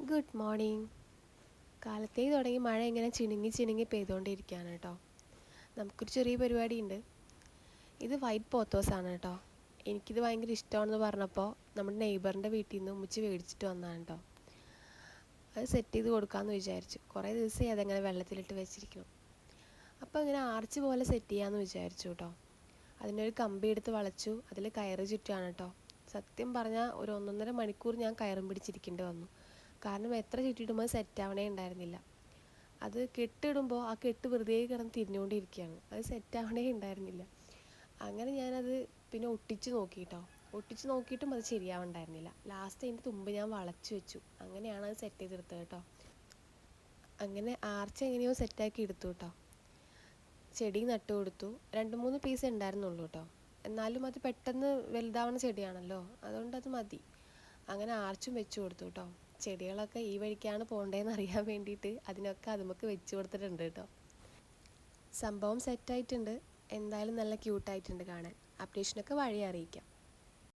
Good morning. കാലത്തേ തുടങ്ങി മഴ ഇങ്ങനെ ചിണുങ്ങി ചിണുങ്ങി പെയ്തുകൊണ്ടിരിക്കുകയാണ് കേട്ടോ. നമുക്കൊരു ചെറിയ പരിപാടിയുണ്ട്. ഇത് വൈറ്റ് പോത്തോസാണ് കേട്ടോ. എനിക്കിത് ഭയങ്കര ഇഷ്ടമാണെന്ന് പറഞ്ഞപ്പോൾ നമ്മുടെ നെയ്ബറിൻ്റെ വീട്ടിൽ നിന്ന് ഉമ്മച്ചി മേടിച്ചിട്ട് വന്നതാണ് കേട്ടോ. അത് സെറ്റ് ചെയ്ത് കൊടുക്കാമെന്ന് വിചാരിച്ചു. കുറേ ദിവസമായി അതങ്ങനെ വെള്ളത്തിലിട്ട് വെച്ചിരിക്കണം. അപ്പോൾ ഇങ്ങനെ ആർച്ച് പോലെ സെറ്റ് ചെയ്യാമെന്ന് വിചാരിച്ചു കേട്ടോ. അതിനൊരു കമ്പി എടുത്ത് വളച്ചു, അതിൽ കയറ് ചുറ്റുകയാണ് കേട്ടോ. സത്യം പറഞ്ഞാൽ ഒരു 1.5 മണിക്കൂർ ഞാൻ കയറും പിടിച്ചിരിക്കേണ്ടി വന്നു. കാരണം എത്ര ചുറ്റിയിടുമ്പോൾ സെറ്റാവണേ ഉണ്ടായിരുന്നില്ല. അത് കെട്ടിടുമ്പോൾ ആ കെട്ട് വെറുതെ കിടന്ന് തിരിഞ്ഞുകൊണ്ടിരിക്കുകയാണ്. അത് സെറ്റാവണേ ഉണ്ടായിരുന്നില്ല. അങ്ങനെ ഞാനത് പിന്നെ ഒട്ടിച്ച് നോക്കി കേട്ടോ. ഒട്ടിച്ച് നോക്കിയിട്ടും അത് ശരിയാവുണ്ടായിരുന്നില്ല. ലാസ്റ്റ് അതിൻ്റെ തുമ്പ് ഞാൻ വളച്ച് വെച്ചു. അങ്ങനെയാണ് അത് സെറ്റ് ചെയ്തെടുത്തത് കേട്ടോ. അങ്ങനെ ആർച്ച് എങ്ങനെയോ സെറ്റാക്കി എടുത്തു കേട്ടോ. ചെടി നട്ടു കൊടുത്തു. 2-3 പീസ് ഉണ്ടായിരുന്നുള്ളൂ കേട്ടോ. എന്നാലും അത് പെട്ടെന്ന് വലുതാവുന്ന ചെടിയാണല്ലോ, അതുകൊണ്ട് അത് മതി. അങ്ങനെ ആർച്ചും വെച്ച് കൊടുത്തു കേട്ടോ. ചെടികളൊക്കെ ഈ വഴിക്കാണ് പോകേണ്ടതെന്ന് അറിയാൻ വേണ്ടിയിട്ട് അതിനൊക്കെ അതുമൊക്കെ വെച്ച് കൊടുത്തിട്ടുണ്ട് കേട്ടോ. സംഭവം സെറ്റായിട്ടുണ്ട്. എന്തായാലും നല്ല ക്യൂട്ടായിട്ടുണ്ട് കാണാൻ. അപ്ഡേഷനൊക്കെ വഴി അറിയിക്കാം.